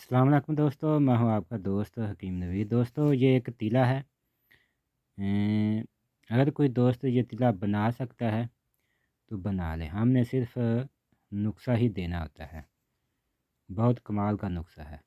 अस्सलाम वालेकुम दोस्तों, मैं हूँ आपका दोस्त हकीम नवीद। दोस्तों ये एक तीला है। अगर कोई दोस्त ये तीला बना सकता है तो बना ले, हमने सिर्फ़ नुस्ख़ा ही देना होता है। बहुत कमाल का नुस्ख़ा है।